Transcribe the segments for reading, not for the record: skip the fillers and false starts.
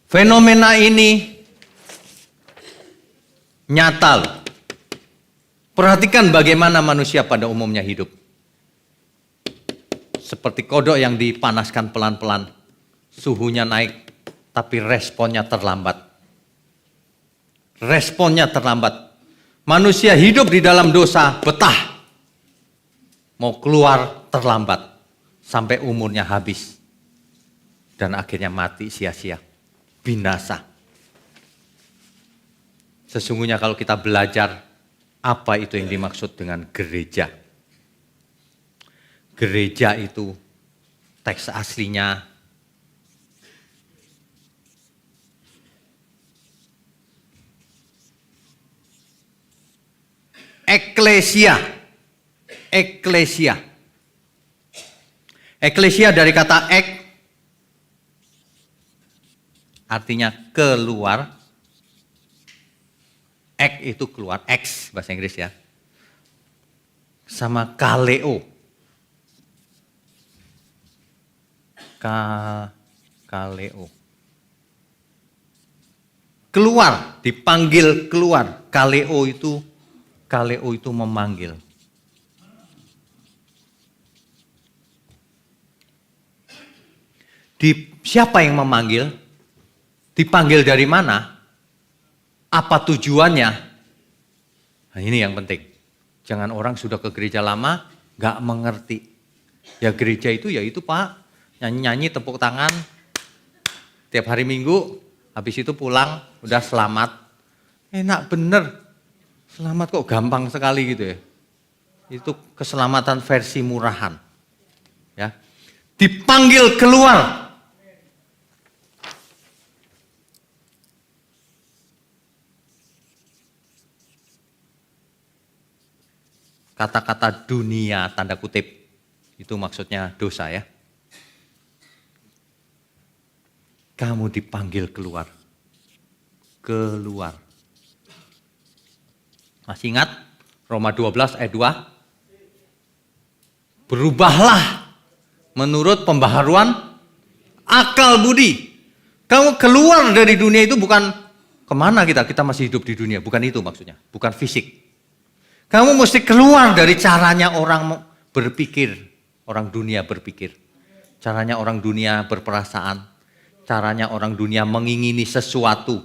Fenomena ini nyata loh. Perhatikan bagaimana manusia pada umumnya hidup. Seperti kodok yang dipanaskan pelan-pelan, suhunya naik, tapi responnya terlambat. Responnya terlambat. Manusia hidup di dalam dosa, betah. Mau keluar terlambat, sampai umurnya habis. Dan akhirnya mati sia-sia, binasa. Sesungguhnya kalau kita belajar, apa itu yang dimaksud dengan gereja? Gereja itu teks aslinya eklesia. Eklesia. Eklesia dari kata ek, artinya keluar. Ek itu keluar, ex bahasa Inggris ya. Sama kaleo. Kaleo. Keluar, dipanggil keluar. Kaleo itu memanggil. Siapa yang memanggil? Dipanggil dari mana? Apa tujuannya? Nah, ini yang penting. Jangan orang sudah ke gereja lama, gak mengerti. Ya gereja itu ya itu Pak, nyanyi-nyanyi tepuk tangan. Tiap hari Minggu, habis itu pulang, udah selamat. Enak bener. Selamat kok gampang sekali gitu ya. Itu keselamatan versi murahan. Ya. Dipanggil keluar. Kata-kata dunia tanda kutip, itu maksudnya dosa ya. Kamu dipanggil keluar. Keluar. Masih ingat Roma 12 ayat 2? Berubahlah menurut pembaharuan akal budi. Kamu keluar dari dunia itu bukan kemana kita masih hidup di dunia. Bukan itu maksudnya, bukan fisik. Kamu mesti keluar dari caranya orang berpikir, orang dunia berpikir. Caranya orang dunia berperasaan, caranya orang dunia mengingini sesuatu.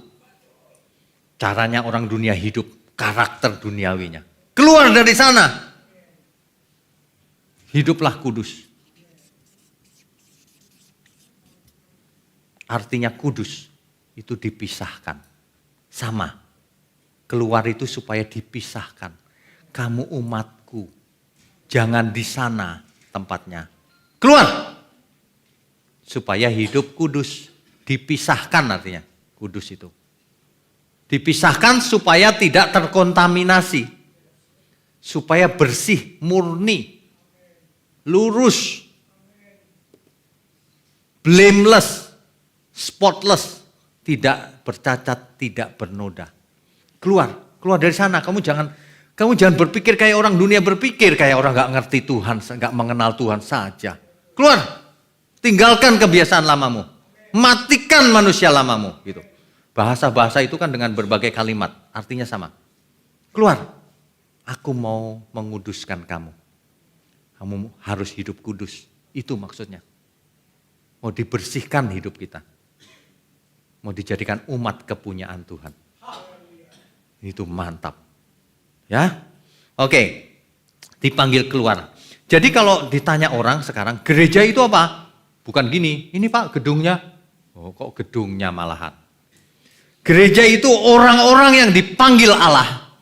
Caranya orang dunia hidup, karakter duniawinya. Keluar dari sana. Hiduplah kudus. Artinya kudus, itu dipisahkan. Sama, keluar itu supaya dipisahkan. Kamu umatku, jangan di sana tempatnya. Keluar. Supaya hidup kudus. Dipisahkan artinya, kudus itu. Dipisahkan supaya tidak terkontaminasi. Supaya bersih, murni, lurus, blameless, spotless, tidak bercacat, tidak bernoda. Keluar dari sana. Kamu jangan berpikir kayak orang dunia berpikir, kayak orang gak ngerti Tuhan, gak mengenal Tuhan saja. Keluar, tinggalkan kebiasaan lamamu, matikan manusia lamamu. Gitu. Bahasa-bahasa itu kan dengan berbagai kalimat, artinya sama. Keluar, aku mau menguduskan kamu. Kamu harus hidup kudus, itu maksudnya. Mau dibersihkan hidup kita. Mau dijadikan umat kepunyaan Tuhan. Itu mantap. Ya, oke, dipanggil keluar. Jadi kalau ditanya orang sekarang, gereja itu apa? Bukan gini, ini Pak gedungnya. Oh kok gedungnya malahan. Gereja itu orang-orang yang dipanggil Allah.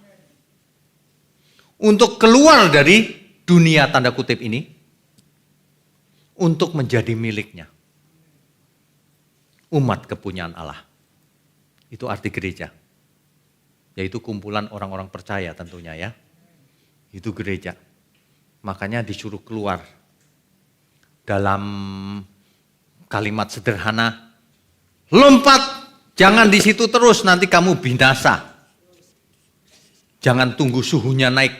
Untuk keluar dari dunia tanda kutip ini. Untuk menjadi miliknya. Umat kepunyaan Allah. Itu arti gereja. Yaitu kumpulan orang-orang percaya tentunya ya. Itu gereja. Makanya disuruh keluar. Dalam kalimat sederhana, lompat, jangan di situ terus nanti kamu binasa. Jangan tunggu suhunya naik,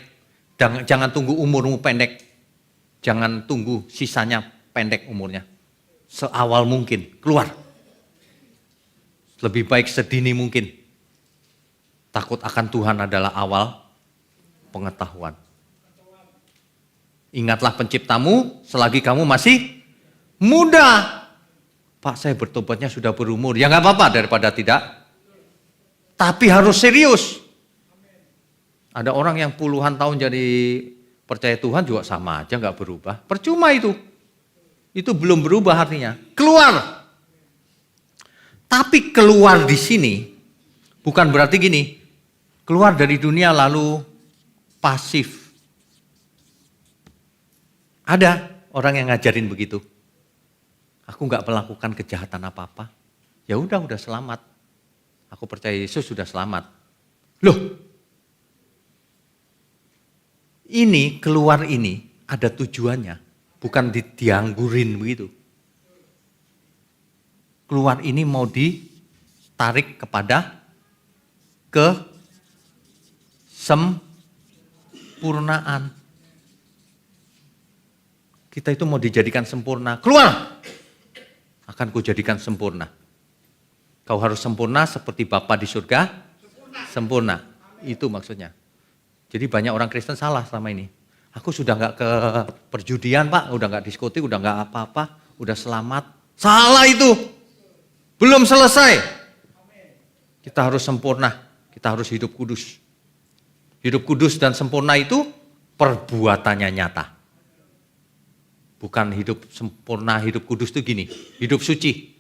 jangan tunggu umurmu pendek. Jangan tunggu sisanya pendek umurnya. Seawal mungkin, keluar. Lebih baik sedini mungkin. Takut akan Tuhan adalah awal pengetahuan. Ingatlah penciptamu selagi kamu masih muda. Pak, saya bertobatnya sudah berumur. Ya nggak apa-apa daripada tidak. Tapi harus serius. Ada orang yang puluhan tahun jadi percaya Tuhan juga sama aja nggak berubah. Percuma itu. Itu belum berubah artinya. Keluar. Tapi keluar di sini bukan berarti gini. Keluar dari dunia lalu pasif. Ada orang yang ngajarin begitu. Aku nggak melakukan kejahatan apa-apa. Ya udah selamat. Aku percaya Yesus sudah selamat. Loh, ini keluar ini ada tujuannya, bukan dianggurin begitu. Keluar ini mau ditarik kepada kesempurnaan. Kita itu mau dijadikan sempurna. Keluar! Akan kujadikan sempurna. Kau harus sempurna seperti Bapa di surga. Sempurna. Itu maksudnya. Jadi banyak orang Kristen salah selama ini. Aku sudah gak ke perjudian Pak. Udah gak diskotik, udah gak apa-apa. Udah selamat. Salah itu. Belum selesai. Kita harus sempurna. Kita harus hidup kudus. Hidup kudus dan sempurna itu perbuatannya nyata. Bukan hidup sempurna, hidup kudus itu gini. Hidup suci.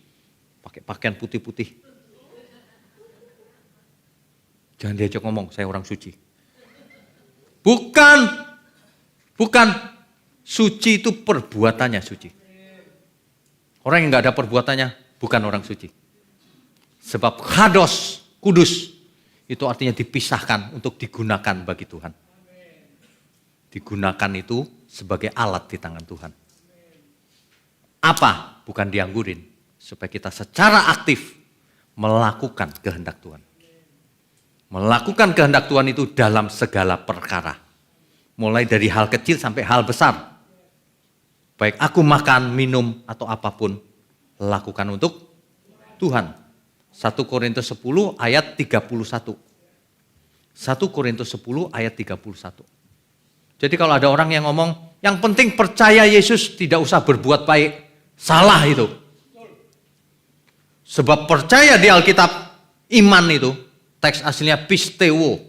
Pakai pakaian putih-putih. Jangan diajak ngomong, saya orang suci. Bukan. Suci itu perbuatannya suci. Orang yang gak ada perbuatannya bukan orang suci. Sebab kados, kudus, itu artinya dipisahkan untuk digunakan bagi Tuhan. Digunakan itu sebagai alat di tangan Tuhan. Apa? Bukan dianggurin. Supaya kita secara aktif melakukan kehendak Tuhan. Melakukan kehendak Tuhan itu dalam segala perkara. Mulai dari hal kecil sampai hal besar. Baik aku makan, minum, atau apapun. Lakukan untuk Tuhan. 1 Korintus 10 ayat 31. 1 Korintus 10 ayat 31. Jadi kalau ada orang yang ngomong, yang penting percaya Yesus, tidak usah berbuat baik. Salah itu. Sebab percaya di Alkitab, iman itu, teks aslinya pistewo.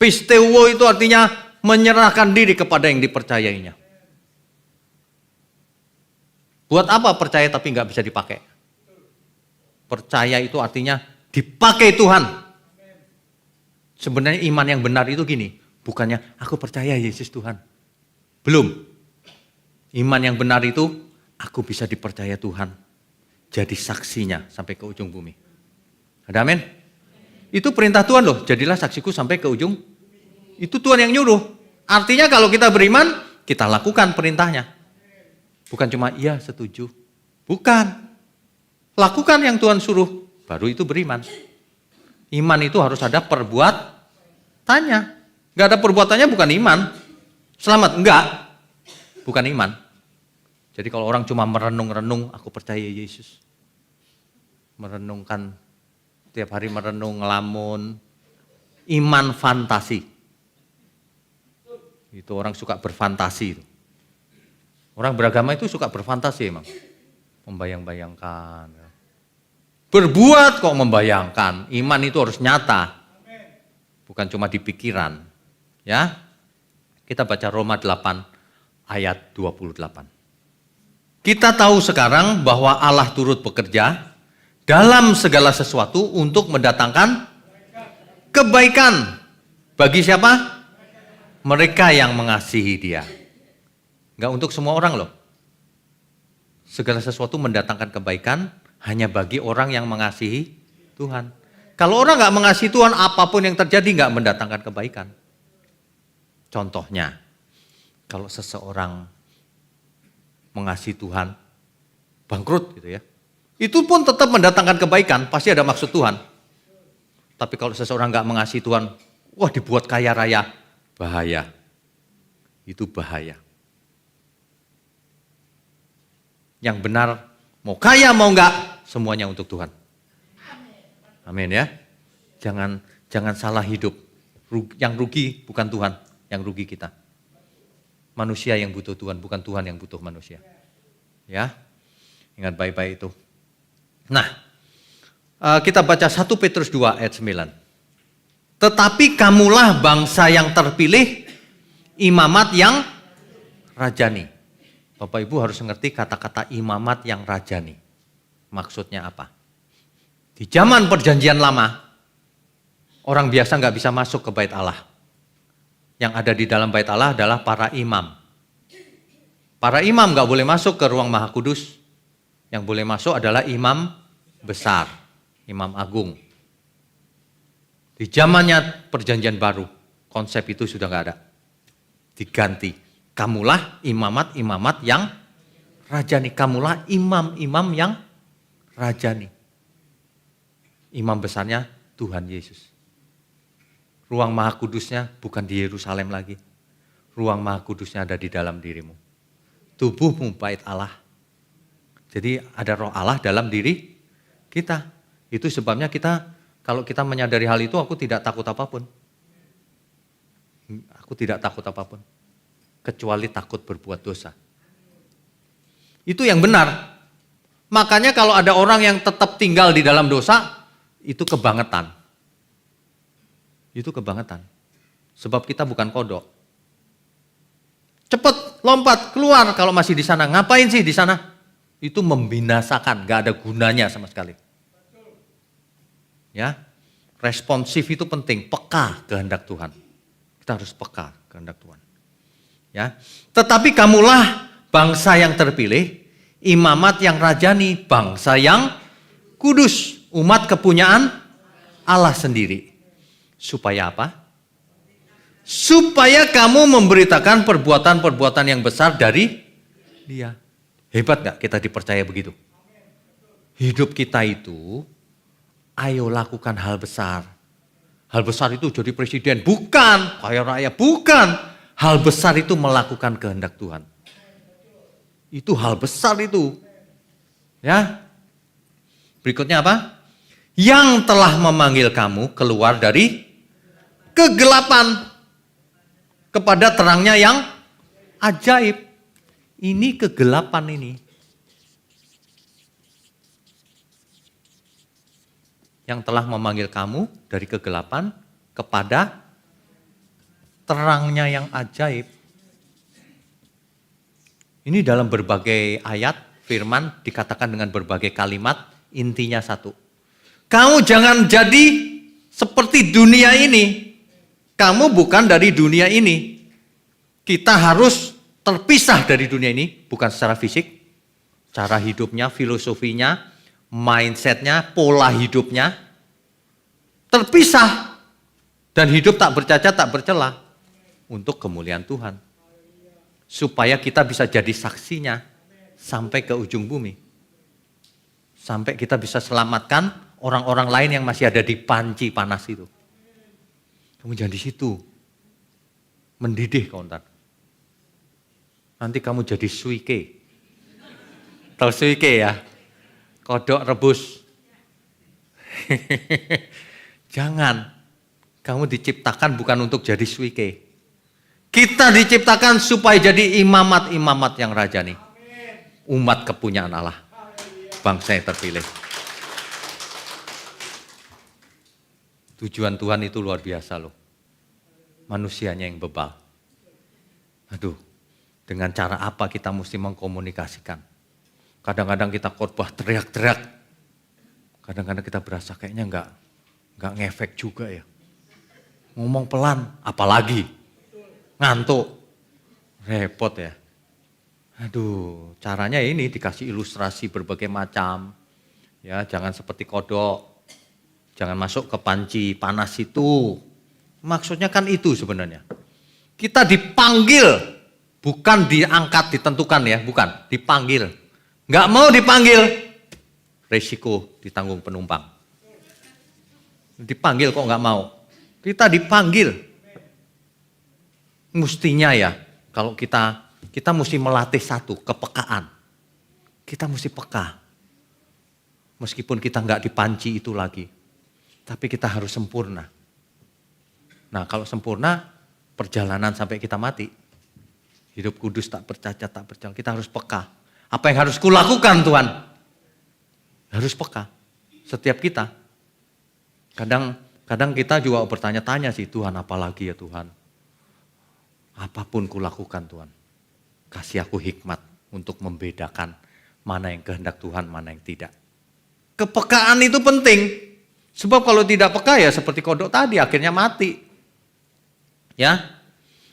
Pistewo itu artinya menyerahkan diri kepada yang dipercayainya. Buat apa percaya tapi nggak bisa dipakai? Percaya itu artinya dipakai Tuhan. Sebenarnya iman yang benar itu gini, bukannya aku percaya Yesus Tuhan. Belum. Iman yang benar itu, aku bisa dipercaya Tuhan. Jadi saksinya sampai ke ujung bumi. Ada amin? Itu perintah Tuhan loh, jadilah saksiku sampai ke ujung. Itu Tuhan yang nyuruh. Artinya kalau kita beriman, kita lakukan perintahnya. Bukan cuma iya setuju. Bukan. Lakukan yang Tuhan suruh, baru itu beriman. Iman itu harus ada perbuatannya. Gak ada perbuatannya bukan iman. Selamat, enggak. Bukan iman. Jadi kalau orang cuma merenung-renung, aku percaya Yesus. Merenungkan, tiap hari merenung, ngelamun. Iman fantasi. Itu orang suka berfantasi. Orang beragama itu suka berfantasi emang. Membayang-bayangkan. Berbuat kok membayangkan. Iman itu harus nyata. Bukan cuma di pikiran. Ya. Kita baca Roma 8 ayat 28. Kita tahu sekarang bahwa Allah turut bekerja dalam segala sesuatu untuk mendatangkan kebaikan. Bagi siapa? Mereka yang mengasihi Dia. Enggak untuk semua orang loh. Segala sesuatu mendatangkan kebaikan hanya bagi orang yang mengasihi Tuhan. Kalau orang enggak mengasihi Tuhan, apapun yang terjadi enggak mendatangkan kebaikan. Contohnya, kalau seseorang mengasihi Tuhan, bangkrut gitu ya. Itu pun tetap mendatangkan kebaikan, pasti ada maksud Tuhan. Tapi kalau seseorang enggak mengasihi Tuhan, wah dibuat kaya raya, bahaya. Itu bahaya. Yang benar, mau kaya mau enggak, semuanya untuk Tuhan. Amin ya. Jangan salah hidup. Yang rugi bukan Tuhan, yang rugi kita. Manusia yang butuh Tuhan, bukan Tuhan yang butuh manusia. Ya, ingat baik-baik itu. Nah, kita baca 1 Petrus 2 ayat 9. Tetapi kamulah bangsa yang terpilih, imamat yang rajani. Bapak Ibu harus mengerti kata-kata imamat yang rajani. Maksudnya apa? Di zaman perjanjian lama, orang biasa nggak bisa masuk ke bait Allah. Yang ada di dalam bait Allah adalah para imam. Para imam nggak boleh masuk ke ruang Maha Kudus. Yang boleh masuk adalah imam besar, imam agung. Di zamannya perjanjian baru, konsep itu sudah nggak ada. Diganti. Kamulah imamat yang rajani. Kamulah imam yang rajani. Imam besarnya Tuhan Yesus. Ruang Maha Kudusnya bukan di Yerusalem lagi. Ruang Maha Kudusnya ada di dalam dirimu. Tubuhmu bait Allah. Jadi ada roh Allah dalam diri kita. Itu sebabnya kalau kita menyadari hal itu, aku tidak takut apapun. Aku tidak takut apapun. Kecuali takut berbuat dosa. Itu yang benar. Makanya kalau ada orang yang tetap tinggal di dalam dosa, itu kebangetan. Itu kebangetan. Sebab kita bukan kodok. Cepet, lompat, keluar kalau masih di sana. Ngapain sih di sana? Itu membinasakan, gak ada gunanya sama sekali. Ya, responsif itu penting, peka kehendak Tuhan. Kita harus peka kehendak Tuhan. Ya, tetapi kamulah bangsa yang terpilih, imamat yang rajani, bangsa yang kudus, umat kepunyaan Allah sendiri. Supaya apa? Supaya kamu memberitakan perbuatan-perbuatan yang besar dari Dia. Hebat gak kita dipercaya begitu? Hidup kita itu, ayo lakukan hal besar. Hal besar itu jadi presiden, bukan. Kaya raya, bukan. Hal besar itu melakukan kehendak Tuhan. Itu hal besar itu. Ya. Berikutnya apa? Yang telah memanggil kamu keluar dari kegelapan kepada terangnya yang ajaib. Ini kegelapan ini. Yang telah memanggil kamu dari kegelapan kepada terangnya yang ajaib. Ini dalam berbagai ayat firman dikatakan dengan berbagai kalimat, intinya satu. Kamu jangan jadi seperti dunia ini. Kamu bukan dari dunia ini. Kita harus terpisah dari dunia ini, bukan secara fisik, cara hidupnya, filosofinya, mindsetnya, pola hidupnya, terpisah. Dan hidup tak bercacat, tak bercela, untuk kemuliaan Tuhan. Supaya kita bisa jadi saksinya, sampai ke ujung bumi. Sampai kita bisa selamatkan orang-orang lain yang masih ada di panci panas itu. Kamu jangan di situ. Mendidih kau ntar. Nanti kamu jadi suike. Tahu suike ya? Kodok rebus. Jangan. Kamu diciptakan bukan untuk jadi suike. Kita diciptakan supaya jadi imamat-imamat yang rajani. Umat kepunyaan Allah. Bangsa yang terpilih. Tujuan Tuhan itu luar biasa loh. Manusianya yang bebal. Aduh, dengan cara apa kita mesti mengkomunikasikan? Kadang-kadang kita khotbah teriak-teriak. Kadang-kadang kita berasa kayaknya enggak ngefek juga ya. Ngomong pelan, apalagi ngantuk. Repot ya. Aduh, caranya ini dikasih ilustrasi berbagai macam. Ya, jangan seperti kodok. Jangan masuk ke panci panas itu. Maksudnya kan itu sebenarnya. Kita dipanggil, bukan diangkat, ditentukan ya, bukan. Dipanggil. Nggak mau dipanggil, resiko ditanggung penumpang. Dipanggil kok nggak mau. Kita dipanggil. Mestinya ya, kalau kita mesti melatih satu, kepekaan. Kita mesti peka. Meskipun kita nggak dipanci itu lagi. Tapi kita harus sempurna. Nah kalau sempurna, perjalanan sampai kita mati. Hidup kudus tak bercacat, tak bercacat. Kita harus peka. Apa yang harus kulakukan Tuhan? Harus peka. Setiap kita. Kadang kita juga bertanya-tanya sih, Tuhan apalagi ya Tuhan. Apapun kulakukan Tuhan. Kasih aku hikmat untuk membedakan mana yang kehendak Tuhan, mana yang tidak. Kepekaan itu penting. Sebab kalau tidak peka ya seperti kodok tadi akhirnya mati. Ya.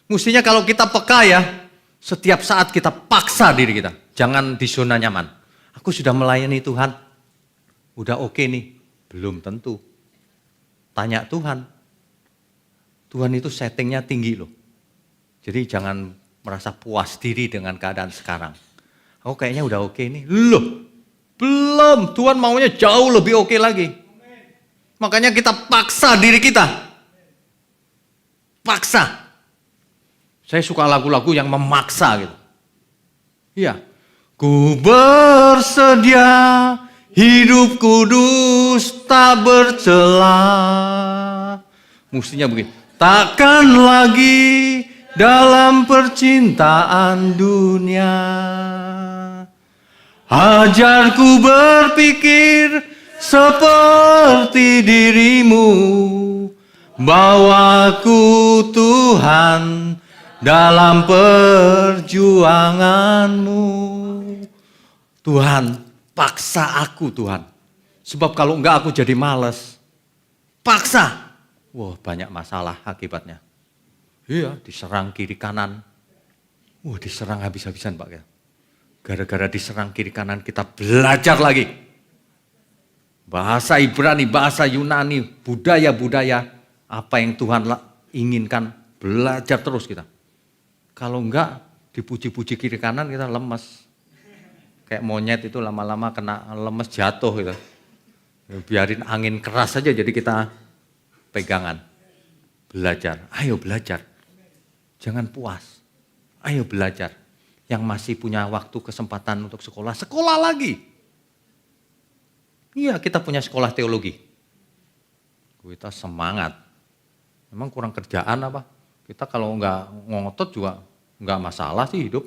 Mestinya kalau kita peka ya, setiap saat kita paksa diri kita. Jangan di zona nyaman. Aku sudah melayani Tuhan. Udah oke nih. Belum tentu. Tanya Tuhan. Tuhan itu settingnya tinggi loh. Jadi jangan merasa puas diri dengan keadaan sekarang. Aku kayaknya udah oke nih. Loh, belum. Tuhan maunya jauh lebih oke lagi. Makanya kita paksa diri kita. Paksa. Saya suka lagu-lagu yang memaksa gitu. Iya. Ku bersedia hidup kudus tak bercela. Mestinya begitu. Takkan lagi dalam percintaan dunia. Ajarku berpikir seperti dirimu. Bawaku Tuhan dalam perjuanganmu. Tuhan, paksa aku Tuhan. Sebab kalau enggak aku jadi malas. Paksa. Wah, banyak masalah akibatnya. Iya, diserang kiri kanan. Wah, diserang habis-habisan Pak. Gara-gara diserang kiri kanan kita belajar lagi. Bahasa Ibrani, bahasa Yunani, budaya-budaya. Apa yang Tuhan inginkan, belajar terus kita. Kalau enggak, dipuji-puji kiri kanan kita lemes. Kayak monyet itu lama-lama kena lemes jatuh gitu. Biarin angin keras saja jadi kita pegangan. Belajar, ayo belajar. Jangan puas, ayo belajar. Yang masih punya waktu kesempatan untuk sekolah, sekolah lagi. Iya kita punya sekolah teologi. Kita semangat. Memang kurang kerjaan apa? Kita kalau enggak ngotot juga enggak masalah sih hidup.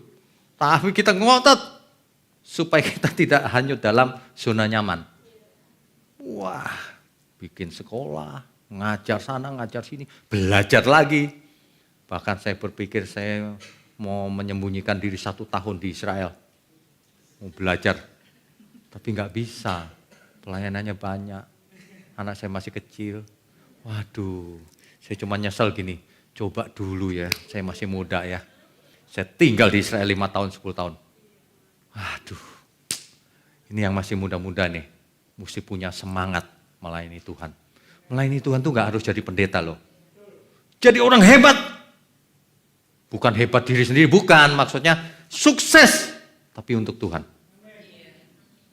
Tapi kita ngotot. Supaya kita tidak hanyut dalam zona nyaman. Wah, bikin sekolah, ngajar sana, ngajar sini, belajar lagi. Bahkan saya berpikir saya mau menyembunyikan diri 1 tahun di Israel. Mau belajar, tapi nggak bisa. Pelayanannya banyak, anak saya masih kecil. Waduh, saya cuma nyesel gini, coba dulu ya, saya masih muda ya. Saya tinggal di Israel 5 tahun, 10 tahun. Aduh, ini yang masih muda-muda nih, mesti punya semangat melayani Tuhan. Melayani Tuhan tuh gak harus jadi pendeta loh. Jadi orang hebat. Bukan hebat diri sendiri, bukan. Maksudnya sukses, tapi untuk Tuhan.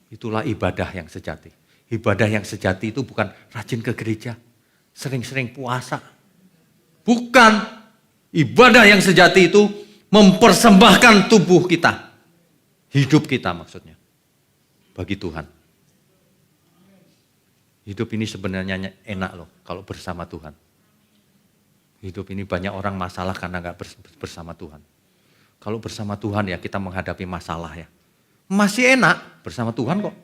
Itulah ibadah yang sejati. Ibadah yang sejati itu bukan rajin ke gereja, sering-sering puasa. Bukan. Ibadah yang sejati itu mempersembahkan tubuh kita. Hidup kita maksudnya. Bagi Tuhan. Hidup ini sebenarnya enak loh kalau bersama Tuhan. Hidup ini banyak orang masalah karena gak bersama Tuhan. Kalau bersama Tuhan ya kita menghadapi masalah ya. Masih enak bersama Tuhan kok.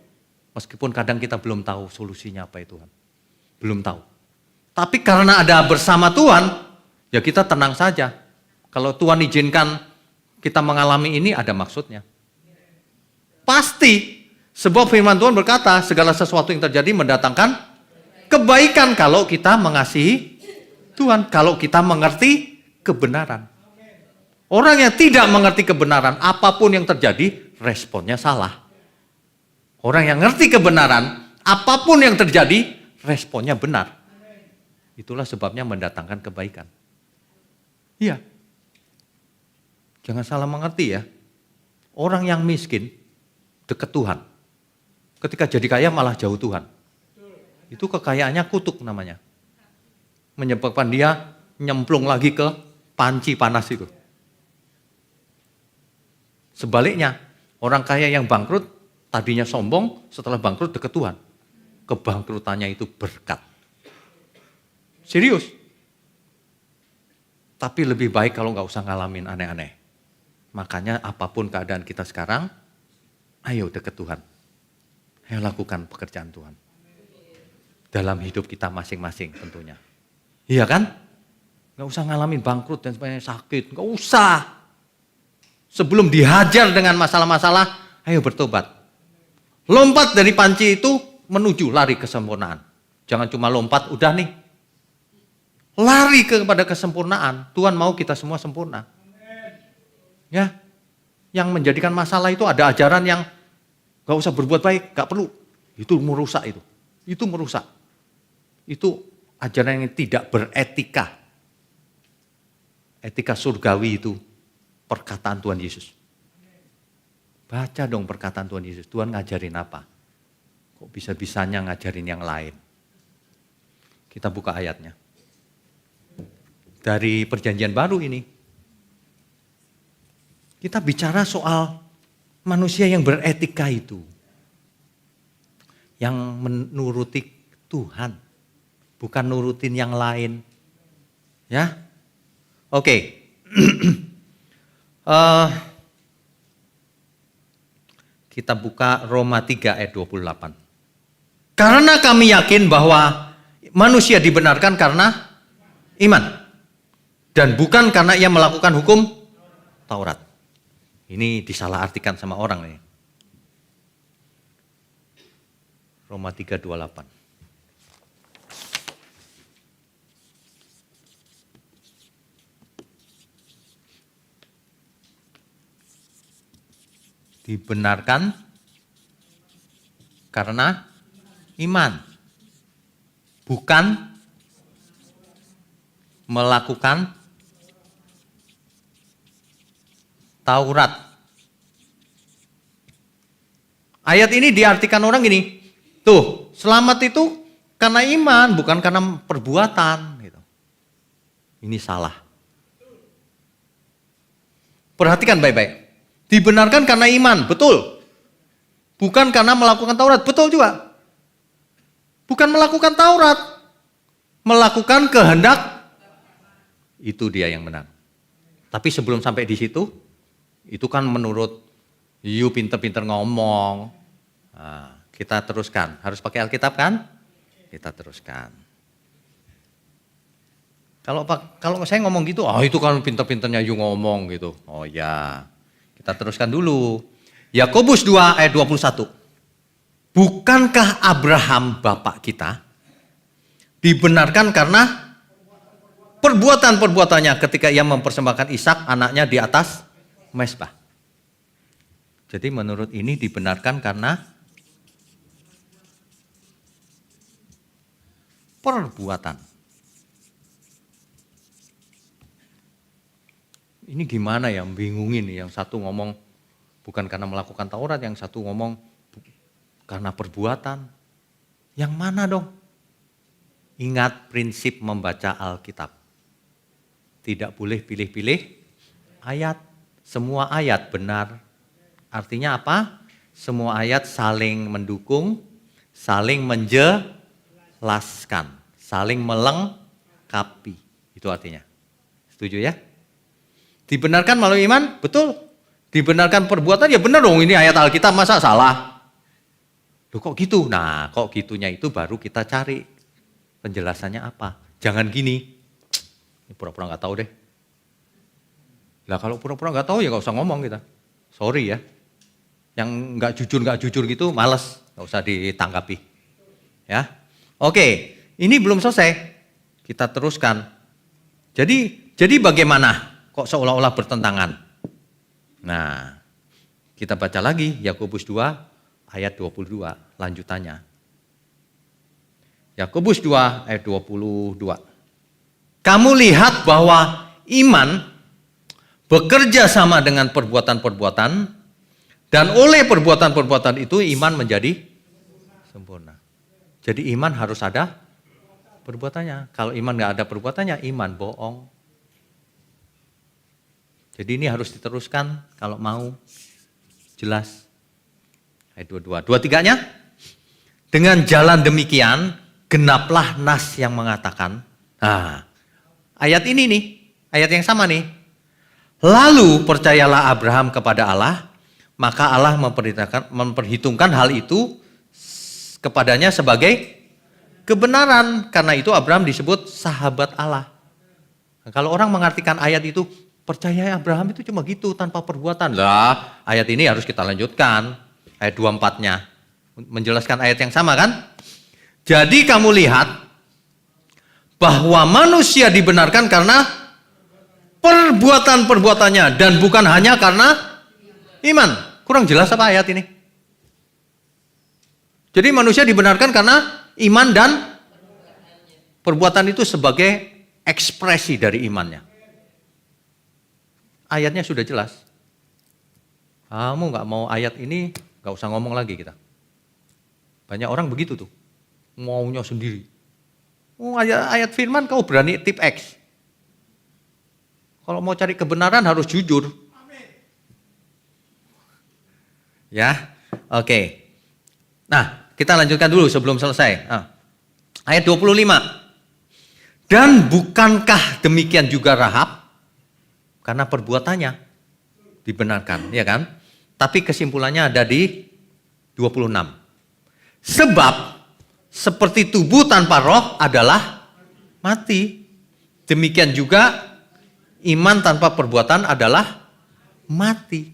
Meskipun kadang kita belum tahu solusinya apa ya Tuhan. Belum tahu. Tapi karena ada bersama Tuhan, ya kita tenang saja. Kalau Tuhan izinkan kita mengalami ini ada maksudnya. Pasti, sebab firman Tuhan berkata segala sesuatu yang terjadi mendatangkan kebaikan kalau kita mengasihi Tuhan, kalau kita mengerti kebenaran. Orang yang tidak mengerti kebenaran, apapun yang terjadi, responnya salah. Orang yang ngerti kebenaran, apapun yang terjadi, responnya benar. Itulah sebabnya mendatangkan kebaikan. Iya. Jangan salah mengerti ya. Orang yang miskin, dekat Tuhan. Ketika jadi kaya malah jauh Tuhan. Itu kekayaannya kutuk namanya. Menyebabkan dia nyemplung lagi ke panci panas itu. Sebaliknya, orang kaya yang bangkrut, tadinya sombong, setelah bangkrut dekat Tuhan. Kebangkrutannya itu berkat. Serius. Tapi lebih baik kalau nggak usah ngalamin aneh-aneh. Makanya apapun keadaan kita sekarang, ayo deket Tuhan. Ayo lakukan pekerjaan Tuhan. Dalam hidup kita masing-masing tentunya. Iya kan? Nggak usah ngalamin bangkrut dan sebagainya, sakit. Nggak usah. Sebelum dihajar dengan masalah-masalah, ayo bertobat. Lompat dari panci itu menuju lari kesempurnaan. Jangan cuma lompat, udah nih. Lari kepada kesempurnaan. Tuhan mau kita semua sempurna. Ya, yang menjadikan masalah itu ada ajaran yang gak usah berbuat baik, gak perlu. Itu merusak itu. Itu merusak. Itu ajaran yang tidak beretika. Etika surgawi itu perkataan Tuhan Yesus. Baca dong perkataan Tuhan Yesus. Tuhan ngajarin apa? Kok bisa-bisanya ngajarin yang lain? Kita buka ayatnya. Dari perjanjian baru ini. Kita bicara soal manusia yang beretika itu. Yang menuruti Tuhan. Bukan nurutin yang lain. Ya. Oke. Kita buka Roma 3 ayat 28. Karena kami yakin bahwa manusia dibenarkan karena iman. Dan bukan karena ia melakukan hukum Taurat. Ini disalahartikan sama orang nih. Roma 3:28. Dibenarkan karena iman. Bukan melakukan Taurat. Ayat ini diartikan orang gini. Tuh, selamat itu karena iman, bukan karena perbuatan. Gitu. Ini salah. Perhatikan baik-baik. Dibenarkan karena iman, betul. Bukan karena melakukan Taurat, betul juga. Bukan melakukan Taurat. Melakukan kehendak, itu dia yang benar. Tapi sebelum sampai di situ, itu kan menurut you pinter-pinter ngomong. Nah, kita teruskan. Harus pakai Alkitab kan? Kita teruskan. Kalau saya ngomong gitu, itu kan pinter-pinternya you ngomong gitu. Oh ya, kita teruskan dulu. Yakobus 2 ayat 21. Bukankah Abraham bapak kita dibenarkan karena perbuatan-perbuatannya ketika ia mempersembahkan Ishak anaknya di atas mezbah. Jadi menurut ini dibenarkan karena perbuatan. Ini gimana ya, bingungin nih. Yang satu ngomong bukan karena melakukan Taurat, yang satu ngomong karena perbuatan. Yang mana dong? Ingat prinsip membaca Alkitab. Tidak boleh pilih-pilih ayat. Semua ayat benar. Artinya apa? Semua ayat saling mendukung, saling menjelaskan, saling melengkapi. Itu artinya. Setuju ya? Dibenarkan melalui iman? Betul. Dibenarkan perbuatan? Ya benar dong, ini ayat Alkitab, masa salah? Loh kok gitu? Nah, kok gitunya itu baru kita cari penjelasannya apa. Jangan gini, ini pura-pura gak tahu deh. Lah kalau pura-pura gak tahu ya gak usah ngomong kita. Sorry ya. Yang gak jujur gitu males, gak usah ditanggapi. Ya, oke, ini belum selesai. Kita teruskan. Jadi bagaimana? Kok seolah-olah bertentangan? Nah, kita baca lagi Yakobus 2 ayat 22 lanjutannya. Yakobus 2 ayat 22. Kamu lihat bahwa iman bekerja sama dengan perbuatan-perbuatan dan oleh perbuatan-perbuatan itu iman menjadi sempurna. Jadi iman harus ada perbuatannya. Kalau iman gak ada perbuatannya, iman bohong. Jadi ini harus diteruskan kalau mau jelas. Ayat 22. 23-nya, dengan jalan demikian genaplah nas yang mengatakan. Nah, ayat ini nih, ayat yang sama nih. Lalu percayalah Abraham kepada Allah, maka Allah memperhitungkan hal itu kepadanya sebagai kebenaran. Karena itu Abraham disebut sahabat Allah. Nah, kalau orang mengartikan ayat itu, percaya Abraham itu cuma gitu, tanpa perbuatan. Lah, ayat ini harus kita lanjutkan. Ayat 24-nya. Menjelaskan ayat yang sama kan? Jadi kamu lihat bahwa manusia dibenarkan karena perbuatan-perbuatannya dan bukan hanya karena iman. Kurang jelas apa ayat ini? Jadi manusia dibenarkan karena iman dan perbuatan itu sebagai ekspresi dari imannya. Ayatnya sudah jelas. Kamu nggak mau ayat ini, nggak usah ngomong lagi kita. Banyak orang begitu tuh, maunya sendiri. Oh, ayat firman kau berani tip X. Kalau mau cari kebenaran harus jujur. Ya, oke. Nah, kita lanjutkan dulu sebelum selesai. Ayat 25. Dan bukankah demikian juga Rahab? Karena perbuatannya dibenarkan, ya kan? Tapi kesimpulannya ada di 26. Sebab seperti tubuh tanpa roh adalah mati. Demikian juga iman tanpa perbuatan adalah mati.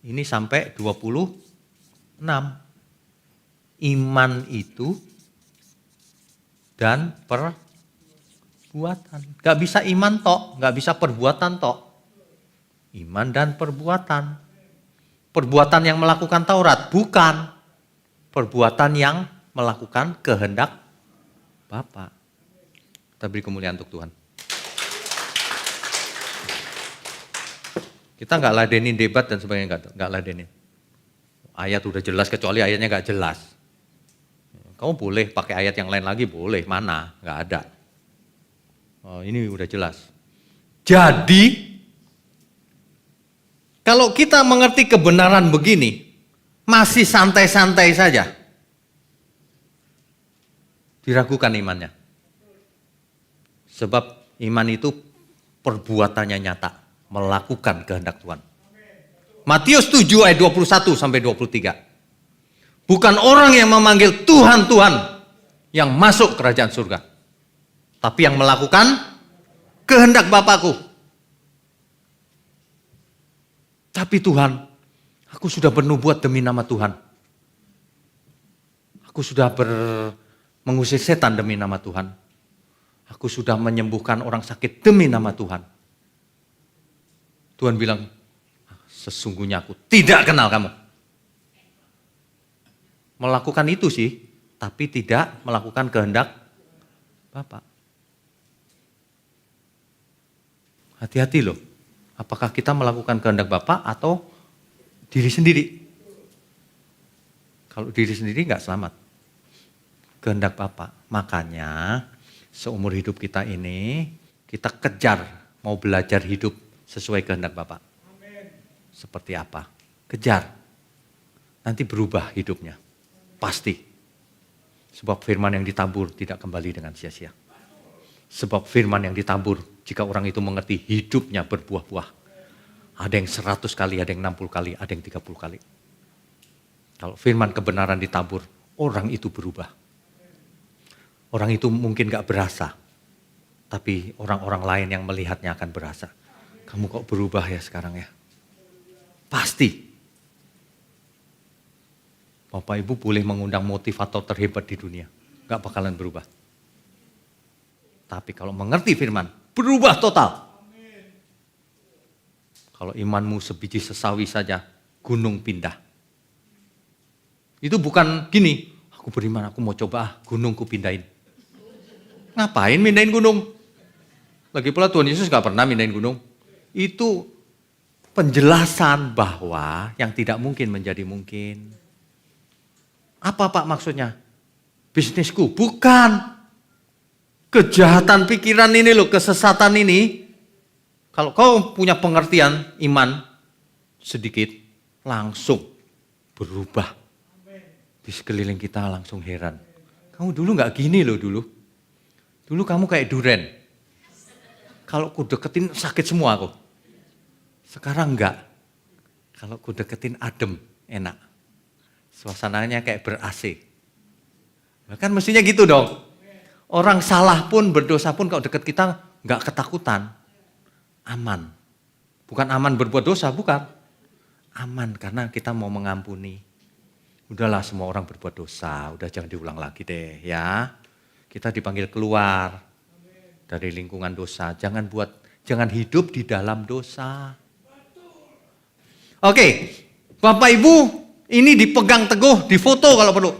Ini sampai 26. Iman itu dan perbuatan. Gak bisa iman tok, gak bisa perbuatan tok. Iman dan perbuatan. Perbuatan yang melakukan Taurat, bukan. Perbuatan yang melakukan kehendak Bapa. Kita beri kemuliaan untuk Tuhan. Kita nggak ladenin debat dan sebagainya, nggak ladenin. Ayat udah jelas kecuali ayatnya nggak jelas. Kamu boleh pakai ayat yang lain lagi, boleh. Mana? Nggak ada. Oh, ini udah jelas. Jadi, kalau kita mengerti kebenaran begini, masih santai-santai saja, diragukan imannya. Sebab iman itu perbuatannya nyata, melakukan kehendak Tuhan. Matius 7 ayat 21 sampai 23. Bukan orang yang memanggil Tuhan, Tuhan yang masuk kerajaan surga. Tapi yang melakukan kehendak Bapakku. Tapi Tuhan, aku sudah bernubuat demi nama Tuhan. Aku sudah mengusir setan demi nama Tuhan. Aku sudah menyembuhkan orang sakit demi nama Tuhan. Tuhan bilang, sesungguhnya aku tidak kenal kamu. Melakukan itu sih, tapi tidak melakukan kehendak Bapak. Hati-hati loh, apakah kita melakukan kehendak Bapak atau diri sendiri? Kalau diri sendiri nggak selamat. Kehendak Bapak. Makanya seumur hidup kita ini, kita kejar mau belajar hidup sesuai kehendak Bapak. Seperti apa? Kejar. Nanti berubah hidupnya. Pasti. Sebab firman yang ditabur tidak kembali dengan sia-sia. Sebab firman yang ditabur, jika orang itu mengerti, hidupnya berbuah-buah. Ada yang 100 kali, ada yang 60 kali, ada yang 30 kali. Kalau firman kebenaran ditabur, orang itu berubah. Orang itu mungkin gak berasa. Tapi orang-orang lain yang melihatnya akan berasa. Kamu kok berubah ya sekarang ya? Pasti. Bapak Ibu boleh mengundang motivator terhebat di dunia. Gak bakalan berubah. Tapi kalau mengerti firman, berubah total. Kalau imanmu sebiji sesawi saja, gunung pindah. Itu bukan gini, aku beriman, aku mau coba gunungku pindahin. Ngapain pindahin gunung? Lagi pula Tuhan Yesus gak pernah pindahin gunung. Itu penjelasan bahwa yang tidak mungkin menjadi mungkin. Apa Pak maksudnya? Bisnisku? Bukan. Kejahatan pikiran ini loh, kesesatan ini. Kalau kau punya pengertian iman sedikit, langsung berubah. Di sekeliling kita langsung heran. Kamu dulu gak gini loh dulu. Dulu kamu kayak duren. Kalau ku deketin sakit semua aku. Sekarang enggak. Kalau ku deketin adem, enak. Suasananya kayak ber-AC. Kan mestinya gitu dong. Orang salah pun, berdosa pun kalau deket kita enggak ketakutan. Aman. Bukan aman berbuat dosa, bukan. Aman karena kita mau mengampuni. Udahlah semua orang berbuat dosa, udah jangan diulang lagi deh ya. Kita dipanggil keluar dari lingkungan dosa. Jangan hidup di dalam dosa. Oke, Bapak Ibu, ini dipegang teguh, difoto kalau perlu.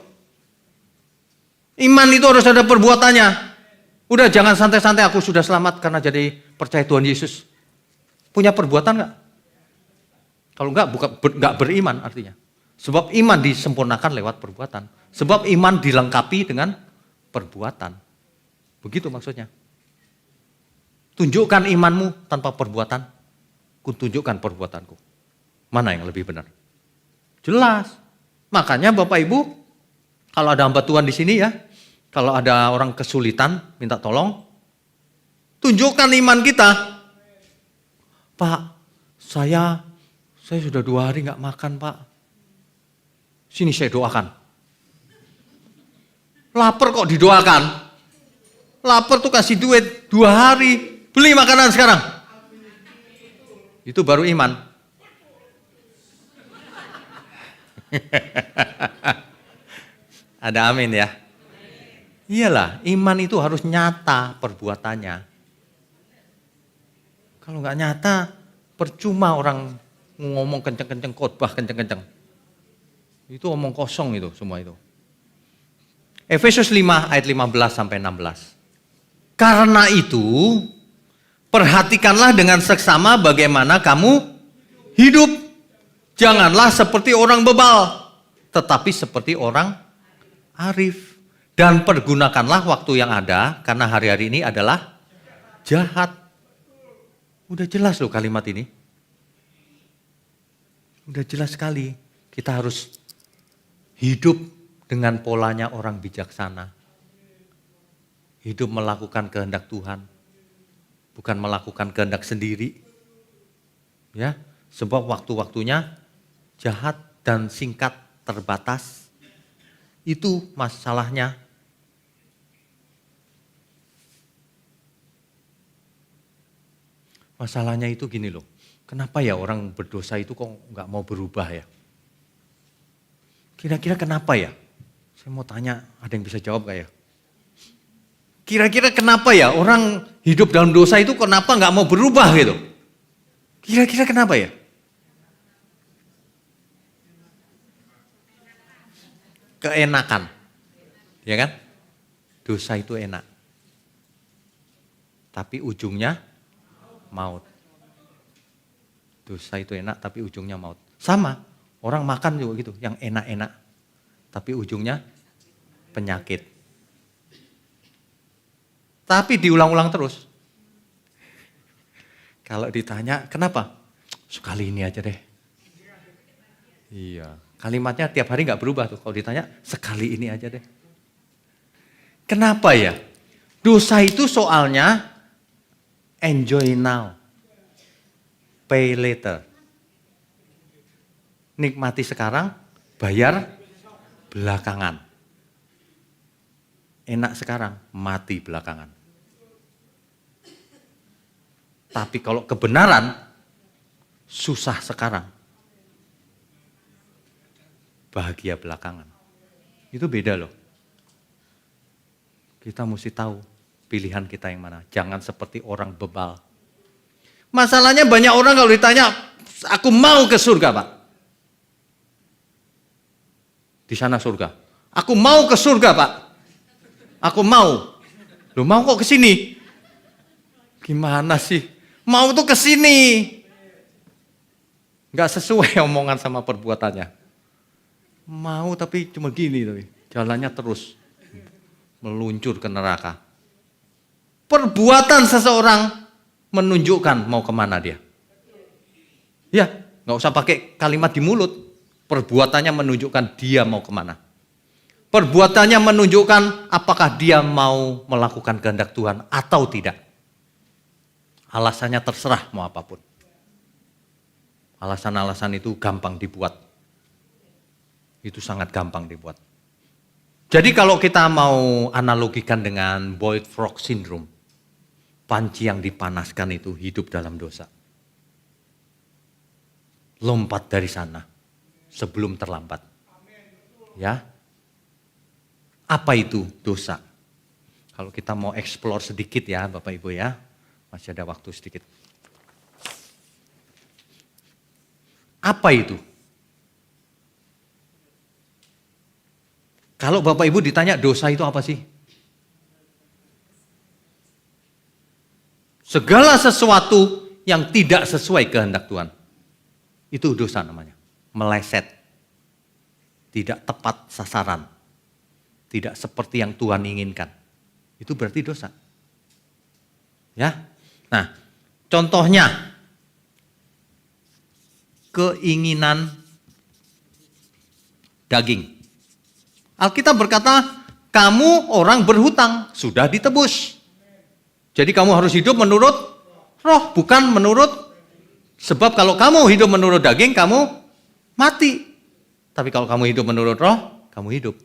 Iman itu harus ada perbuatannya. Udah jangan santai-santai aku sudah selamat karena jadi percaya Tuhan Yesus. Punya perbuatan enggak? Kalau enggak, enggak beriman artinya. Sebab iman disempurnakan lewat perbuatan. Sebab iman dilengkapi dengan perbuatan. Begitu maksudnya. Tunjukkan imanmu tanpa perbuatan. Kutunjukkan perbuatanku. Mana yang lebih benar? Jelas. Makanya Bapak Ibu, kalau ada hamba Tuhan di sini ya, kalau ada orang kesulitan, minta tolong, tunjukkan iman kita. Pak, saya sudah 2 hari nggak makan, Pak. Sini saya doakan. Lapar kok didoakan. Lapar tuh kasih duit 2 hari. Beli makanan sekarang. Itu baru iman. Ada amin ya. Iyalah, iman itu harus nyata perbuatannya. Kalau nggak nyata, percuma orang ngomong kenceng-kenceng, khotbah kenceng-kenceng. Itu omong kosong itu semua itu. Efesus 5 ayat 15 sampai 16. Karena itu, perhatikanlah dengan seksama bagaimana kamu hidup. Janganlah seperti orang bebal, tetapi seperti orang arif. Dan pergunakanlah waktu yang ada, karena hari-hari ini adalah jahat. Udah jelas loh kalimat ini. Udah jelas sekali. Kita harus hidup dengan polanya orang bijaksana. Hidup melakukan kehendak Tuhan. Bukan melakukan kehendak sendiri. Ya, sebab waktu-waktunya jahat dan singkat terbatas. Itu masalahnya. Masalahnya itu gini loh. Kenapa ya orang berdosa itu kok nggak mau berubah ya? Kira-kira kenapa ya? Saya mau tanya, ada yang bisa jawab gak ya? Kira-kira kenapa ya orang hidup dalam dosa itu kenapa nggak mau berubah gitu? Kira-kira kenapa ya? Keenakan, ya kan? Dosa itu enak, tapi ujungnya maut. Dosa itu enak, tapi ujungnya maut. Sama, orang makan juga gitu, yang enak-enak, tapi ujungnya penyakit. Tapi diulang-ulang terus. Kalau ditanya, kenapa? Sekali ini aja deh. Iya, kalimatnya tiap hari nggak berubah tuh. Kalau ditanya, sekali ini aja deh. Kenapa ya? Dosa itu soalnya enjoy now, pay later. Nikmati sekarang, bayar belakangan. Enak sekarang, mati belakangan. Tapi kalau kebenaran, susah sekarang, bahagia belakangan. Itu beda loh. Kita mesti tahu pilihan kita yang mana. Jangan seperti orang bebal. Masalahnya banyak orang kalau ditanya, aku mau ke surga Pak. Di sana surga. Aku mau ke surga Pak. Aku mau. Loh mau kok ke sini? Gimana sih? Mau tuh ke sini. Enggak sesuai omongan sama perbuatannya. Mau tapi cuma gini tapi jalannya terus meluncur ke neraka. Perbuatan seseorang menunjukkan mau kemana dia. Ya, nggak usah pakai kalimat di mulut. Perbuatannya menunjukkan dia mau kemana. Perbuatannya menunjukkan apakah dia mau melakukan kehendak Tuhan atau tidak. Alasannya terserah mau apapun. Alasan-alasan itu gampang dibuat. Itu sangat gampang dibuat. Jadi kalau kita mau analogikan dengan Boyd Frog Syndrome, panci yang dipanaskan itu hidup dalam dosa. Lompat dari sana sebelum terlambat. Ya. Apa itu dosa? Kalau kita mau explore sedikit ya Bapak Ibu ya. Masih ada waktu sedikit. Apa itu? Kalau Bapak Ibu ditanya dosa itu apa sih? Segala sesuatu yang tidak sesuai kehendak Tuhan. Itu dosa namanya. Meleset. Tidak tepat sasaran. Tidak seperti yang Tuhan inginkan. Itu berarti dosa. Ya. Nah, contohnya keinginan daging. Alkitab berkata, kamu orang berhutang, sudah ditebus. Jadi kamu harus hidup menurut roh, bukan menurut. Sebab kalau kamu hidup menurut daging, kamu mati. Tapi kalau kamu hidup menurut roh, kamu hidup.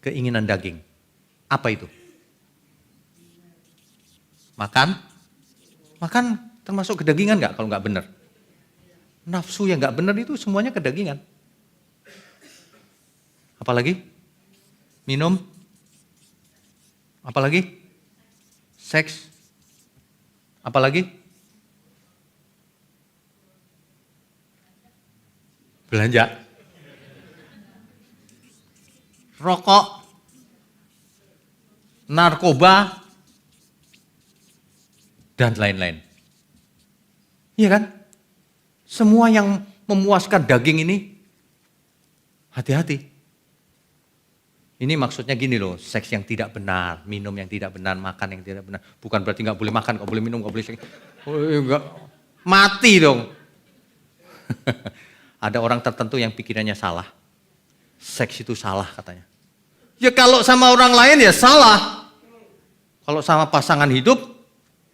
Keinginan daging. Apa itu? Makan? Makan termasuk kedagingan nggak kalau nggak benar? Nafsu yang nggak benar itu semuanya kedagingan. Apalagi? Minum? Apalagi? Seks? Apalagi? Belanja? Rokok, narkoba, dan lain-lain. Iya kan? Semua yang memuaskan daging ini, hati-hati. Ini maksudnya gini loh, seks yang tidak benar, minum yang tidak benar, makan yang tidak benar. Bukan berarti nggak boleh makan, nggak boleh minum, nggak boleh seks. Mati dong. Ada orang tertentu yang pikirannya salah. Seks itu salah katanya. Ya kalau sama orang lain ya salah. Kalau sama pasangan hidup,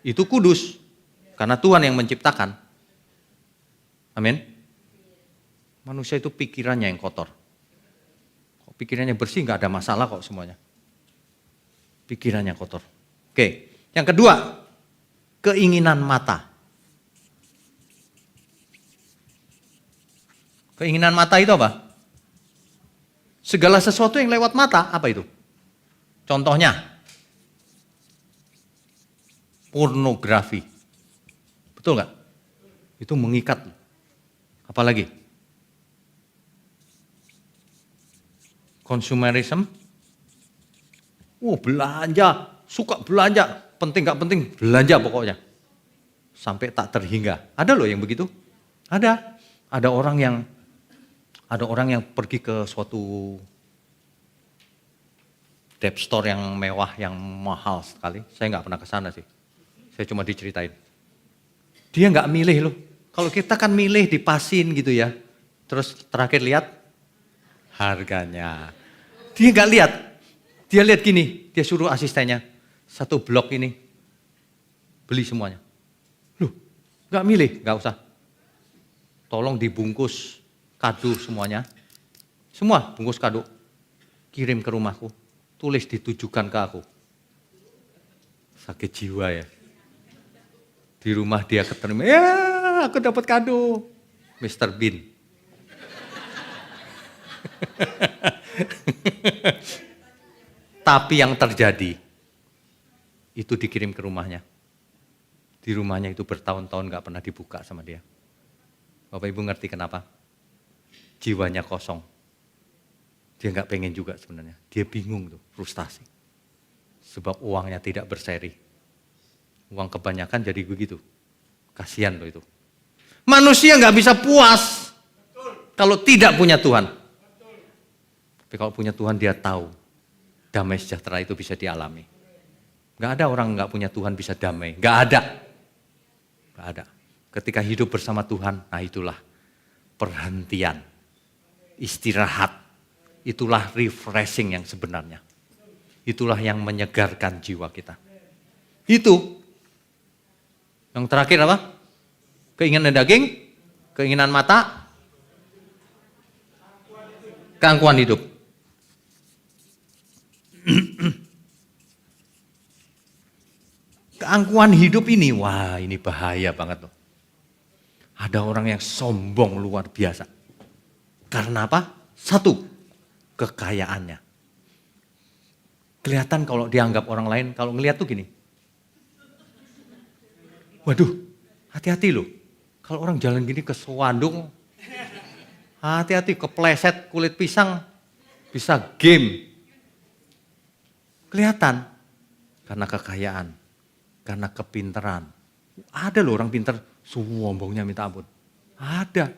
itu kudus. Karena Tuhan yang menciptakan. Amin. Manusia itu pikirannya yang kotor. Kok pikirannya bersih nggak ada masalah kok semuanya. Pikirannya kotor. Oke, yang kedua, keinginan mata. Keinginan mata itu apa? Segala sesuatu yang lewat mata, apa itu? Contohnya, pornografi. Betul nggak? Itu mengikat. Apalagi? Consumerism. Belanja, suka belanja, penting nggak penting, belanja pokoknya. Sampai tak terhingga. Ada loh yang begitu. Ada orang yang pergi ke suatu debt store yang mewah, yang mahal sekali. Saya nggak pernah ke sana sih. Saya cuma diceritain. Dia nggak milih loh. Kalau kita kan milih dipasin gitu ya. Terus terakhir lihat harganya. Dia nggak lihat. Dia lihat gini. Dia suruh asistennya. Satu blok ini. Beli semuanya. Loh, nggak milih. Nggak usah. Tolong dibungkus kado semuanya. Semua bungkus kado. Kirim ke rumahku. Tulis ditujukan ke aku. Sakit jiwa ya. Di rumah dia keterima. Ya aku dapat kado. Mr. Bean. Tapi yang terjadi. Itu dikirim ke rumahnya. Di rumahnya itu bertahun-tahun gak pernah dibuka sama dia. Bapak Ibu ngerti kenapa? Jiwanya kosong. Dia nggak pengen juga sebenarnya. Dia bingung tuh, frustasi. Sebab uangnya tidak berseri. Uang kebanyakan jadi begitu. Kasihan loh itu. Manusia nggak bisa puas kalau tidak punya Tuhan. Tapi kalau punya Tuhan dia tahu damai sejahtera itu bisa dialami. Nggak ada orang nggak punya Tuhan bisa damai. Nggak ada. Nggak ada. Ketika hidup bersama Tuhan, nah itulah perhentian, istirahat, Itulah refreshing yang sebenarnya. Itulah yang menyegarkan jiwa kita. Itu. Yang terakhir apa? Keinginan daging, keinginan mata, keangkuhan hidup. Keangkuhan hidup ini, wah ini bahaya banget loh. Ada orang yang sombong luar biasa. Karena apa? Satu, kekayaannya. Kelihatan kalau dianggap orang lain, kalau ngelihat tuh gini. Waduh, hati-hati loh. Kalau orang jalan gini ke Sewandung, hati-hati kepleset kulit pisang, bisa game. Kelihatan, karena kekayaan, karena kepintaran. Ada loh orang pintar, sombongnya minta ampun. Ada.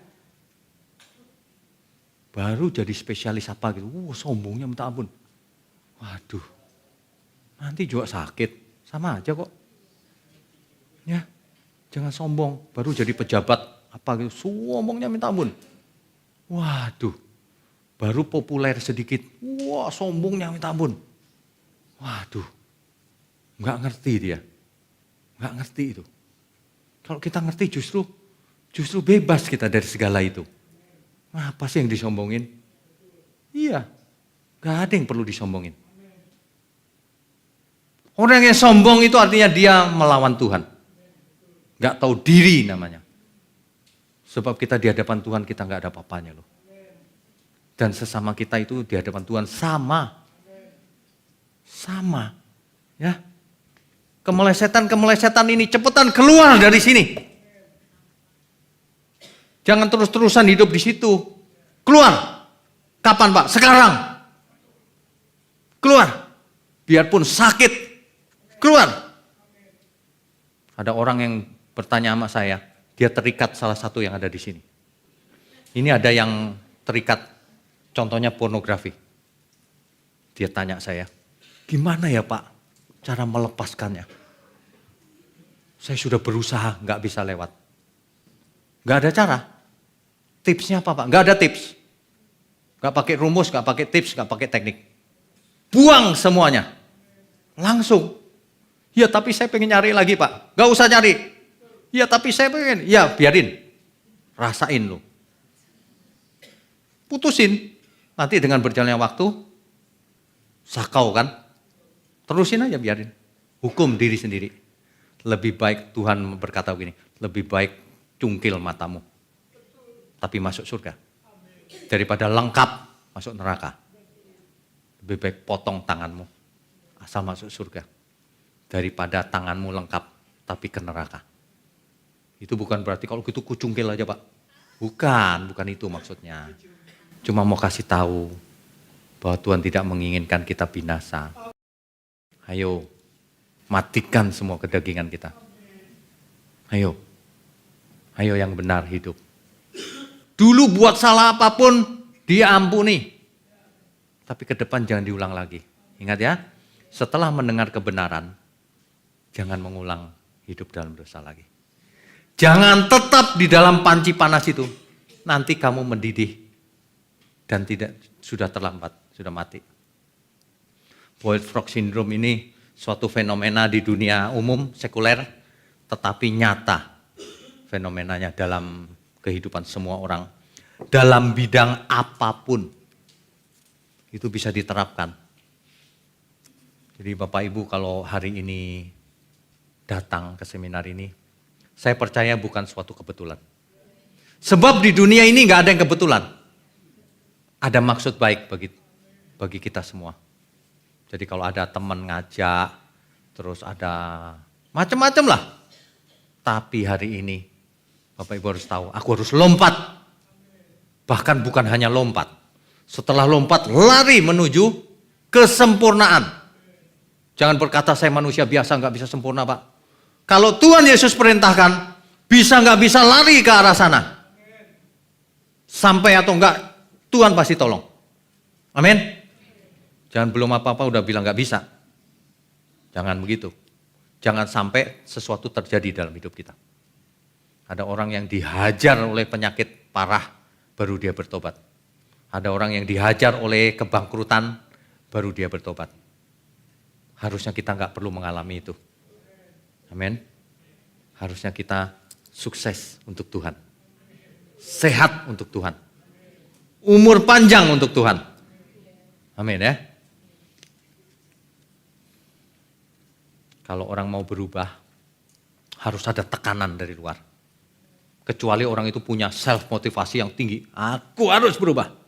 Baru jadi spesialis apa gitu, sombongnya minta ampun. Waduh, nanti juga sakit, sama aja kok. Ya, jangan sombong, baru jadi pejabat apa gitu, sombongnya minta ampun. Waduh, baru populer sedikit, wah sombongnya minta ampun. Waduh, nggak ngerti dia, nggak ngerti itu. Kalau kita ngerti justru bebas kita dari segala itu. Apa sih yang disombongin? Iya, gak ada yang perlu disombongin. Orang yang sombong itu artinya dia melawan Tuhan. Gak tahu diri namanya. Sebab kita di hadapan Tuhan kita gak ada apa-apanya loh. Dan sesama kita itu di hadapan Tuhan sama. Sama. Ya. Kemelesetan ini cepetan keluar dari sini. Jangan terus-terusan hidup di situ. Keluar. Kapan Pak? Sekarang. Keluar. Biarpun sakit. Keluar. Ada orang yang bertanya sama saya, dia terikat salah satu yang ada di sini. Ini ada yang terikat, contohnya pornografi. Dia tanya saya, gimana ya Pak cara melepaskannya? Saya sudah berusaha, nggak bisa lewat. Nggak ada cara. Tipsnya apa Pak? Nggak ada tips. Nggak pakai rumus, nggak pakai tips, nggak pakai teknik. Buang semuanya. Langsung. Ya tapi saya pengen nyari lagi Pak. Nggak usah nyari. Ya tapi saya pengen. Ya biarin. Rasain lo. Putusin. Nanti dengan berjalannya waktu, sakau kan. Terusin aja biarin. Hukum diri sendiri. Lebih baik Tuhan berkata begini. Lebih baik cungkil matamu. Tapi masuk surga. Daripada lengkap masuk neraka. Lebih baik potong tanganmu. Asal masuk surga. Daripada tanganmu lengkap tapi ke neraka. Itu bukan berarti kalau gitu kucungkil aja Pak. Bukan itu maksudnya. Cuma mau kasih tahu bahwa Tuhan tidak menginginkan kita binasa. Ayo, matikan semua kedagingan kita. Ayo yang benar hidup. Dulu buat salah apapun, dia ampuni. Tapi ke depan jangan diulang lagi. Ingat ya, setelah mendengar kebenaran, jangan mengulang hidup dalam dosa lagi. Jangan tetap di dalam panci panas itu. Nanti kamu mendidih. Dan sudah terlambat, sudah mati. Boiled frog syndrome ini suatu fenomena di dunia umum, sekuler, tetapi nyata fenomenanya dalam kehidupan semua orang. Dalam bidang apapun, itu bisa diterapkan. Jadi Bapak Ibu kalau hari ini datang ke seminar ini, saya percaya bukan suatu kebetulan. Sebab di dunia ini gak ada yang kebetulan. Ada maksud baik bagi kita semua. Jadi kalau ada teman ngajak, terus ada macam-macam lah. Tapi hari ini, Bapak Ibu harus tahu, aku harus lompat. Bahkan bukan hanya lompat. Setelah lompat, lari menuju kesempurnaan. Jangan berkata saya manusia biasa nggak bisa sempurna Pak. Kalau Tuhan Yesus perintahkan, bisa nggak bisa lari ke arah sana. Sampai atau enggak, Tuhan pasti tolong. Amin. Jangan belum apa-apa udah bilang nggak bisa. Jangan begitu. Jangan sampai sesuatu terjadi dalam hidup kita. Ada orang yang dihajar oleh penyakit parah, baru dia bertobat. Ada orang yang dihajar oleh kebangkrutan, baru dia bertobat. Harusnya kita nggak perlu mengalami itu. Amin. Harusnya kita sukses untuk Tuhan. Sehat untuk Tuhan. Umur panjang untuk Tuhan. Amin ya. Kalau orang mau berubah, harus ada tekanan dari luar. Kecuali orang itu punya self motivasi yang tinggi. Aku harus berubah.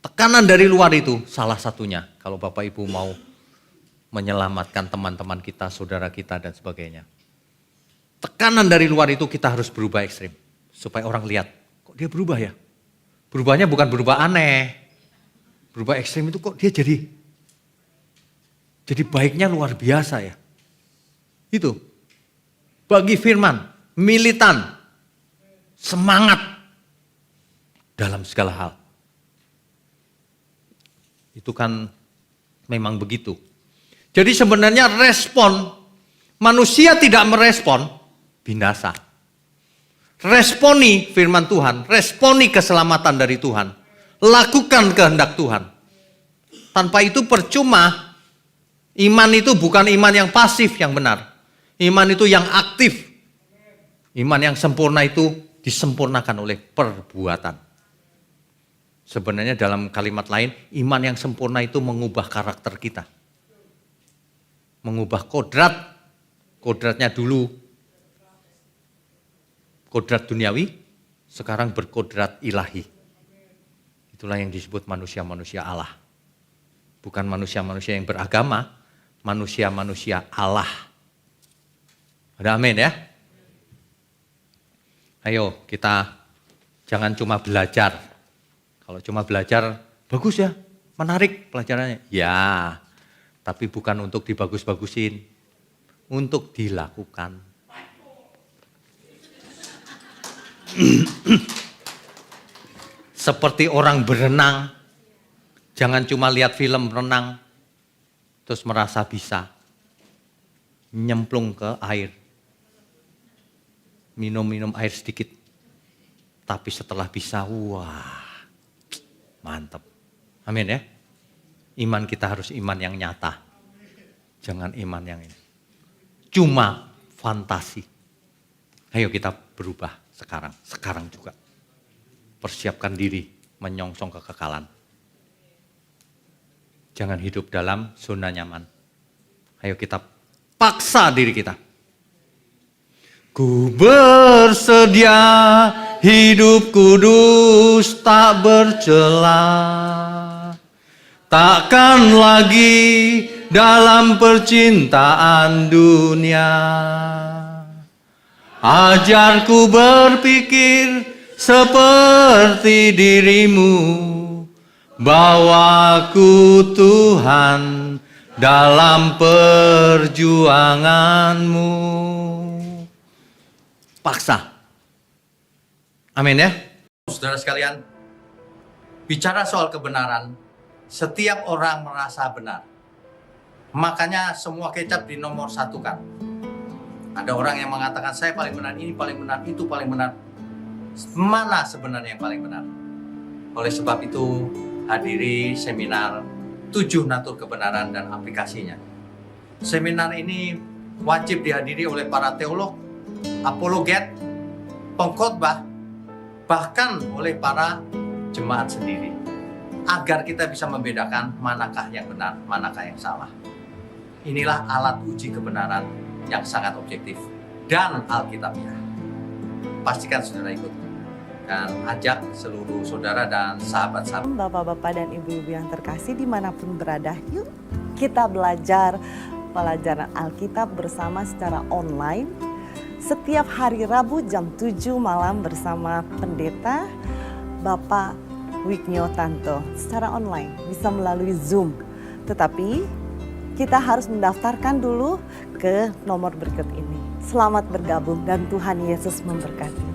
Tekanan dari luar itu salah satunya. Kalau Bapak Ibu mau menyelamatkan teman-teman kita, saudara kita dan sebagainya. Tekanan dari luar itu kita harus berubah ekstrim. Supaya orang lihat, kok dia berubah ya? Berubahnya bukan berubah aneh. Berubah ekstrim itu kok dia jadi baiknya luar biasa ya. Itu. Bagi firman, militan, semangat dalam segala hal. Itu kan memang begitu. Jadi sebenarnya respon, manusia tidak merespon, binasa. Responi firman Tuhan, responi keselamatan dari Tuhan. Lakukan kehendak Tuhan. Tanpa itu percuma. Iman itu bukan iman yang pasif yang benar. Iman itu yang aktif. Iman yang sempurna itu disempurnakan oleh perbuatan. Sebenarnya dalam kalimat lain, iman yang sempurna itu mengubah karakter kita. Mengubah kodrat. Kodratnya dulu kodrat duniawi, sekarang berkodrat ilahi. Itulah yang disebut manusia-manusia Allah. Bukan manusia-manusia yang beragama, manusia-manusia Allah. Ada amin ya? Ayo kita jangan cuma belajar. Kalau cuma belajar, bagus ya, menarik pelajarannya. Ya, tapi bukan untuk dibagus-bagusin, untuk dilakukan. Seperti orang berenang, jangan cuma lihat film renang, terus merasa bisa. Nyemplung ke air, minum air sedikit. Tapi setelah bisa, wah, mantap. Amin ya. Iman kita harus iman yang nyata. Jangan iman yang ini. Cuma fantasi. Ayo kita berubah sekarang juga. Persiapkan diri menyongsong kekekalan. Jangan hidup dalam zona nyaman. Ayo kita paksa diri kita. Ku bersedia hidup kudus tak bercela. Takkan lagi dalam percintaan dunia. Ajarku berpikir seperti dirimu. Bawaku Tuhan dalam perjuanganmu. Paksa. Amin ya. Saudara sekalian, bicara soal kebenaran, setiap orang merasa benar. Makanya semua kecap dinomor satukan. Ada orang yang mengatakan saya paling benar, ini paling benar, itu paling benar. Mana sebenarnya yang paling benar? Oleh sebab itu, hadiri seminar 7 natur kebenaran dan aplikasinya. Seminar ini wajib dihadiri oleh para teolog, apologet, pengkhotbah, bahkan oleh para jemaat sendiri. Agar kita bisa membedakan manakah yang benar, manakah yang salah. Inilah alat uji kebenaran yang sangat objektif dan alkitabiah. Pastikan saudara ikut dan ajak seluruh saudara dan sahabat-sahabat. Bapak-bapak dan ibu-ibu yang terkasih dimanapun berada, yuk kita belajar pelajaran Alkitab bersama secara online setiap hari Rabu jam 7 malam bersama pendeta Bapak Wignio Tanto secara online, bisa melalui Zoom. Tetapi kita harus mendaftarkan dulu ke nomor berikut ini. Selamat bergabung dan Tuhan Yesus memberkati.